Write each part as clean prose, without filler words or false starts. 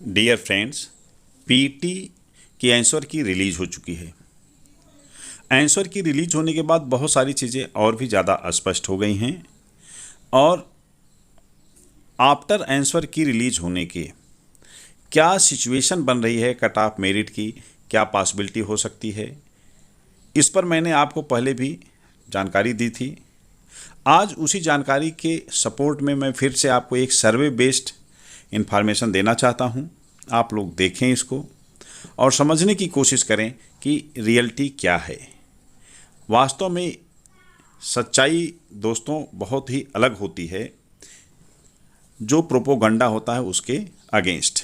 Dear friends, PT की answer की release हो चुकी है। आंसर की रिलीज होने के बाद बहुत सारी चीज़ें और भी ज़्यादा स्पष्ट हो गई हैं और आफ्टर आंसर की रिलीज होने के क्या सिचुएशन बन रही है कट ऑफ मेरिट की, क्या पॉसिबिलिटी हो सकती है, इस पर मैंने आपको पहले भी जानकारी दी थी। आज उसी जानकारी के सपोर्ट में मैं फिर से आपको एक सर्वे बेस्ड इंफॉर्मेशन देना चाहता हूं। आप लोग देखें इसको और समझने की कोशिश करें कि रियलिटी क्या है। वास्तव में सच्चाई दोस्तों बहुत ही अलग होती है जो प्रोपोगंडा होता है उसके अगेंस्ट।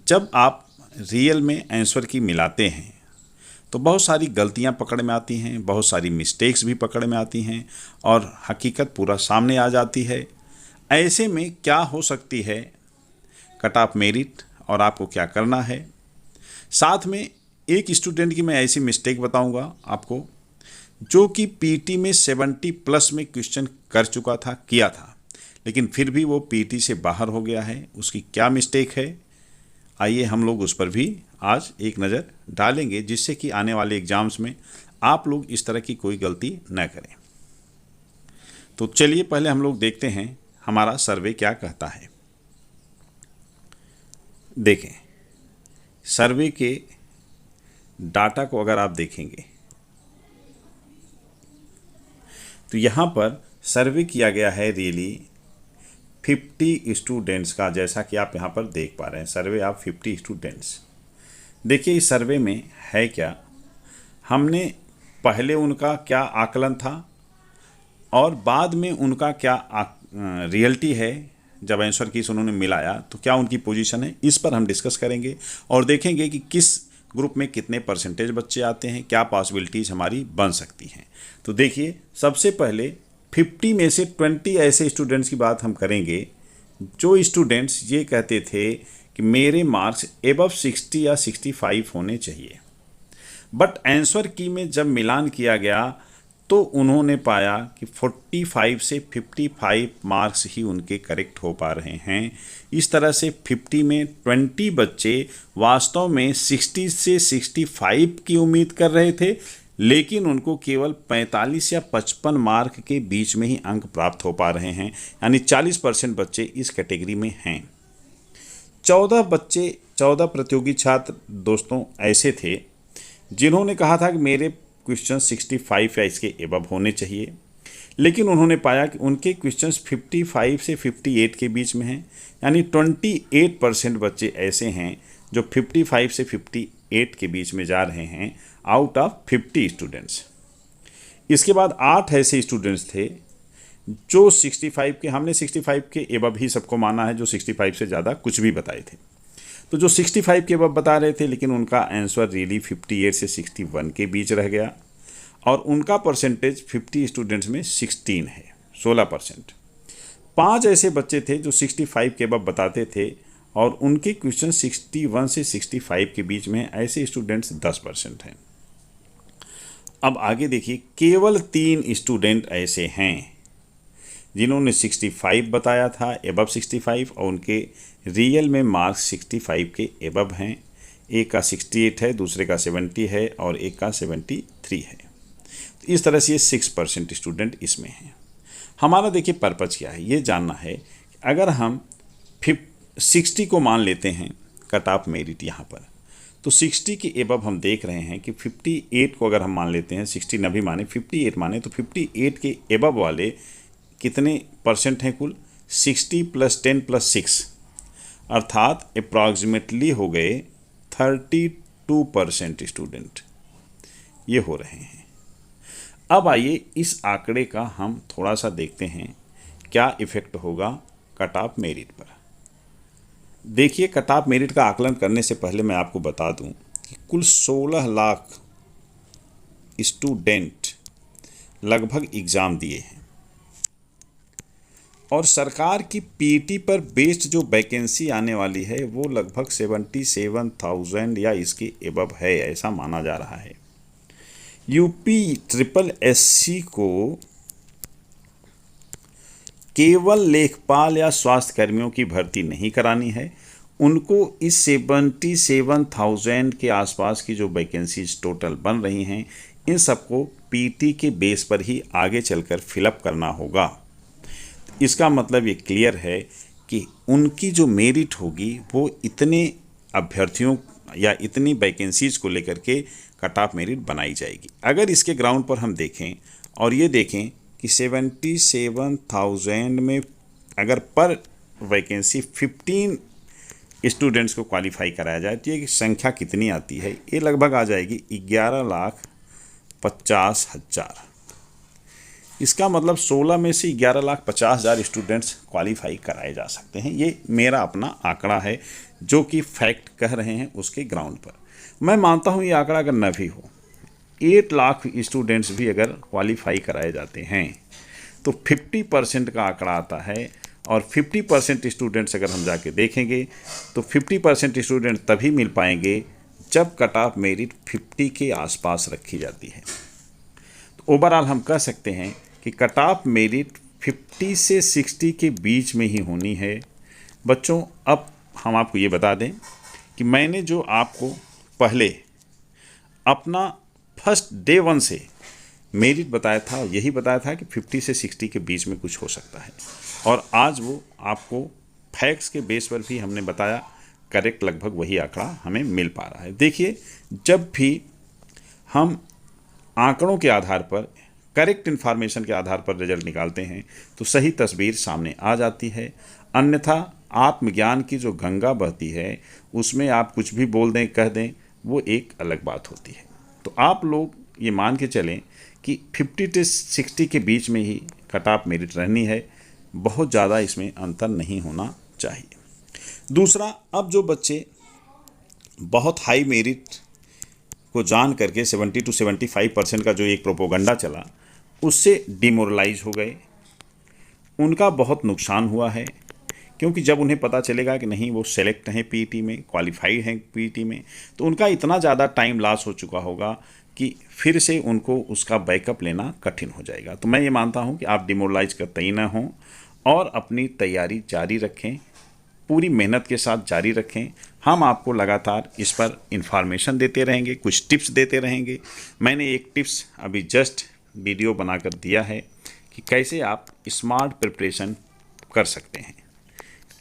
जब आप रियल में आंसर की मिलाते हैं तो बहुत सारी गलतियां पकड़ में आती हैं, बहुत सारी मिस्टेक्स भी पकड़ में आती हैं और हकीकत पूरा सामने आ जाती है। ऐसे में क्या हो सकती है कट ऑफ मेरिट और आपको क्या करना है। साथ में एक स्टूडेंट की मैं ऐसी मिस्टेक बताऊंगा आपको जो कि पीटी में 70 प्लस में क्वेश्चन कर चुका था, किया था, लेकिन फिर भी वो पीटी से बाहर हो गया है। उसकी क्या मिस्टेक है, आइए हम लोग उस पर भी आज एक नज़र डालेंगे, जिससे कि आने वाले एग्जाम्स में आप लोग इस तरह की कोई गलती न करें। तो चलिए पहले हम लोग देखते हैं हमारा सर्वे क्या कहता है। देखें, सर्वे के डाटा को अगर आप देखेंगे तो यहाँ पर सर्वे किया गया है रियली 50 स्टूडेंट्स का, जैसा कि आप यहाँ पर देख पा रहे हैं। Survey of 50 students. देखिए इस सर्वे में है क्या, हमने पहले उनका क्या आकलन था और बाद में उनका क्या रियलिटी है। जब आंसर की उन्होंने मिलाया तो क्या उनकी पोजीशन है, इस पर हम डिस्कस करेंगे और देखेंगे कि किस ग्रुप में कितने परसेंटेज बच्चे आते हैं, क्या पॉसिबिलिटीज़ हमारी बन सकती हैं। तो देखिए सबसे पहले 50 में से 20 ऐसे स्टूडेंट्स की बात हम करेंगे जो स्टूडेंट्स ये कहते थे कि मेरे मार्क्स एबव 60 या 65 होने चाहिए। बट आंसर की में जब मिलान किया गया तो उन्होंने पाया कि 45 से 55 मार्क्स ही उनके करेक्ट हो पा रहे हैं। इस तरह से 50 में 20 बच्चे वास्तव में 60 से 65 की उम्मीद कर रहे थे, लेकिन उनको केवल 45 या 55 मार्क के बीच में ही अंक प्राप्त हो पा रहे हैं, यानी 40% बच्चे इस कैटेगरी में हैं। 14 प्रतियोगी छात्र दोस्तों ऐसे थे जिन्होंने कहा था कि मेरे क्वेश्चन 65 या इसके एबव होने चाहिए, लेकिन उन्होंने पाया कि उनके क्वेश्चंस 55 से 58 के बीच में हैं, यानी 28% बच्चे ऐसे हैं जो 55 से 58 के बीच में जा रहे हैं आउट ऑफ 50 स्टूडेंट्स। इसके बाद 8 ऐसे स्टूडेंट्स थे जो 65 के, हमने 65 के एबव ही सबको माना है, जो 65 से ज़्यादा कुछ भी बताए थे। तो जो 65 के एबव बता रहे थे, लेकिन उनका आंसर रियली 58 से 61 के बीच रह गया और उनका परसेंटेज 50 स्टूडेंट्स में 16 है, 16%। 5 ऐसे बच्चे थे जो 65 के एबव बताते थे और उनके क्वेश्चन 61 से 65 के बीच में, ऐसे स्टूडेंट्स 10% हैं। अब आगे देखिए, केवल 3 स्टूडेंट ऐसे हैं जिन्होंने 65 बताया था, एबव 65, और उनके रियल में मार्क्स 65 के एबव हैं। एक का 68 है, दूसरे का 70 है और एक का 73 है। तो इस तरह से ये 6% स्टूडेंट इसमें हैं। हमारा देखिए पर्पज़ क्या है, ये जानना है कि अगर हम 60 को मान लेते हैं कट ऑफ मेरिट यहाँ पर, तो 60 के एबव हम देख रहे हैं कि 58 को अगर हम मान लेते हैं, 60 न भी माने 58 माने, तो 58 के एबव वाले कितने परसेंट हैं कुल, 60 + 10 + 6, अर्थात अप्रॉक्सीमेटली हो गए 32% स्टूडेंट ये हो रहे हैं। अब आइए इस आंकड़े का हम थोड़ा सा देखते हैं क्या इफ़ेक्ट होगा कट ऑफ मेरिट पर। देखिए कट ऑफ मेरिट का आकलन करने से पहले मैं आपको बता दूं कि कुल 16 लाख स्टूडेंट लगभग एग्ज़ाम दिए हैं और सरकार की पीटी पर बेस्ड जो वैकेंसी आने वाली है वो लगभग 77,000 या इसके एबव है, ऐसा माना जा रहा है। यूपी SSC को केवल लेखपाल या स्वास्थ्य कर्मियों की भर्ती नहीं करानी है, उनको इस 77,000 के आसपास की जो वैकेंसीज टोटल बन रही हैं, इन सबको पीटी के बेस पर ही आगे चलकर फिलअप करना होगा। इसका मतलब ये क्लियर है कि उनकी जो मेरिट होगी वो इतने अभ्यर्थियों या इतनी वैकेंसीज को लेकर के कट ऑफ मेरिट बनाई जाएगी। अगर इसके ग्राउंड पर हम देखें और ये देखें कि 77,000 में अगर पर वैकेंसी 15 स्टूडेंट्स को क्वालिफाई कराया जाए तो ये संख्या कितनी आती है? ये लगभग आ जाएगी 11,50,000। इसका मतलब 16 में से 11,50,000 स्टूडेंट्स क्वालिफाई कराए जा सकते हैं। ये मेरा अपना आंकड़ा है जो कि फैक्ट कह रहे हैं उसके ग्राउंड पर। मैं मानता हूँ ये आंकड़ा अगर न भी हो, 8 लाख स्टूडेंट्स भी अगर क्वालिफाई कराए जाते हैं तो 50% का आंकड़ा आता है। और 50% स्टूडेंट्स अगर हम जाके देखेंगे तो 50% स्टूडेंट तभी मिल पाएंगे जब कट ऑफ मेरिट 50 के आसपास रखी जाती है। तो ओवरऑल हम कह सकते हैं कि कट ऑफ मेरिट 50 से 60 के बीच में ही होनी है। बच्चों, अब हम आपको ये बता दें कि मैंने जो आपको पहले अपना फर्स्ट डे 1 से मेरिट बताया था, यही बताया था कि 50 से 60 के बीच में कुछ हो सकता है। और आज वो आपको फैक्ट्स के बेस पर भी हमने बताया, करेक्ट लगभग वही आंकड़ा हमें मिल पा रहा है। देखिए, जब भी हम आंकड़ों के आधार पर, करेक्ट इन्फॉर्मेशन के आधार पर रिजल्ट निकालते हैं तो सही तस्वीर सामने आ जाती है। अन्यथा आत्मज्ञान की जो गंगा बहती है उसमें आप कुछ भी बोल दें, कह दें, वो एक अलग बात होती है। तो आप लोग ये मान के चलें कि 50 से 60 के बीच में ही कट ऑफ मेरिट रहनी है, बहुत ज़्यादा इसमें अंतर नहीं होना चाहिए। दूसरा, अब जो बच्चे बहुत हाई मेरिट को जान करके 70 to 75% का जो एक प्रोपोगंडा चला उससे डिमोरलाइज हो गए, उनका बहुत नुकसान हुआ है। क्योंकि जब उन्हें पता चलेगा कि नहीं वो सेलेक्ट हैं पीटी में, क्वालिफाइड हैं पीटी में, तो उनका इतना ज़्यादा टाइम लॉस हो चुका होगा कि फिर से उनको उसका बैकअप लेना कठिन हो जाएगा। तो मैं ये मानता हूँ कि आप डिमोरलाइज करते ही ना हों और अपनी तैयारी जारी रखें, पूरी मेहनत के साथ जारी रखें। हम आपको लगातार इस पर इंफॉर्मेशन देते रहेंगे, कुछ टिप्स देते रहेंगे। मैंने एक टिप्स अभी जस्ट वीडियो बनाकर दिया है कि कैसे आप स्मार्ट प्रिपरेशन कर सकते हैं।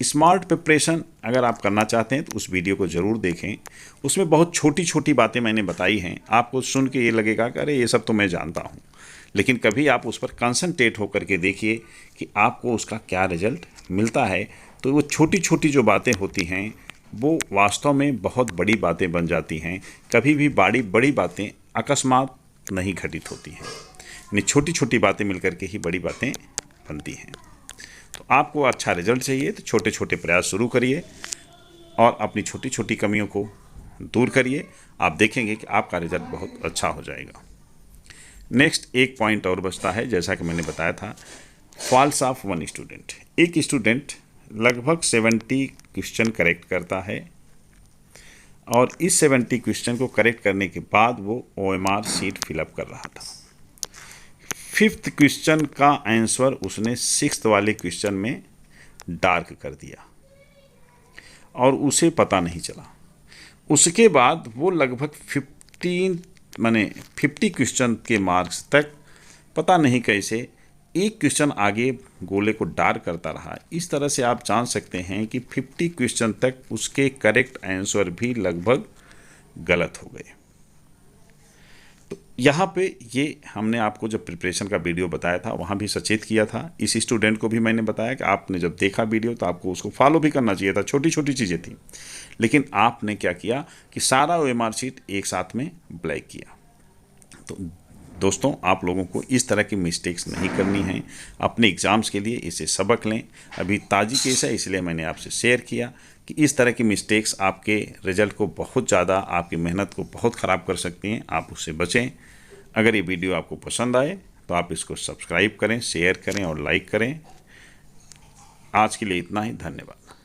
स्मार्ट प्रिपरेशन अगर आप करना चाहते हैं तो उस वीडियो को ज़रूर देखें। उसमें बहुत छोटी छोटी बातें मैंने बताई हैं। आपको सुन के ये लगेगा कि अरे ये सब तो मैं जानता हूँ, लेकिन कभी आप उस पर कंसंट्रेट होकर के देखिए कि आपको उसका क्या रिजल्ट मिलता है। तो वो छोटी छोटी जो बातें होती हैं वो वास्तव में बहुत बड़ी बातें बन जाती हैं। कभी भी बड़ी बातें अकस्मात नहीं घटित होती हैं, यानी छोटी छोटी बातें मिलकर के ही बड़ी बातें बनती हैं। तो आपको अच्छा रिजल्ट चाहिए तो छोटे छोटे प्रयास शुरू करिए और अपनी छोटी छोटी कमियों को दूर करिए। आप देखेंगे कि आपका रिजल्ट बहुत अच्छा हो जाएगा। नेक्स्ट एक पॉइंट और बचता है, जैसा कि मैंने बताया था, फॉल्स ऑफ वन स्टूडेंट। एक स्टूडेंट लगभग 70 क्वेश्चन करेक्ट करता है और इस 70 क्वेश्चन को करेक्ट करने के बाद वो OMR शीट फिलअप कर रहा था। 5th क्वेश्चन का आंसर उसने 6th वाले क्वेश्चन में डार्क कर दिया और उसे पता नहीं चला। उसके बाद वो लगभग 50 क्वेश्चन के मार्क्स तक पता नहीं कैसे एक क्वेश्चन आगे गोले को डार्क करता रहा। इस तरह से आप जान सकते हैं कि 50 क्वेश्चन तक उसके करेक्ट आंसर भी लगभग गलत हो गए। तो यहाँ पे ये हमने आपको जब प्रिपरेशन का वीडियो बताया था वहाँ भी सचेत किया था। इस स्टूडेंट को भी मैंने बताया कि आपने जब देखा वीडियो तो आपको उसको फॉलो भी करना चाहिए था, छोटी छोटी चीज़ें थी, लेकिन आपने क्या किया कि सारा OMR शीट एक साथ में ब्लैक किया। तो दोस्तों, आप लोगों को इस तरह की मिस्टेक्स नहीं करनी है। अपने एग्ज़ाम्स के लिए इसे सबक लें। अभी ताज़ी केस है इसलिए मैंने आपसे शेयर किया कि इस तरह की मिस्टेक्स आपके रिज़ल्ट को बहुत ज़्यादा, आपकी मेहनत को बहुत ख़राब कर सकती हैं। आप उससे बचें। अगर ये वीडियो आपको पसंद आए तो आप इसको सब्सक्राइब करें, शेयर करें और लाइक करें। आज के लिए इतना ही। धन्यवाद।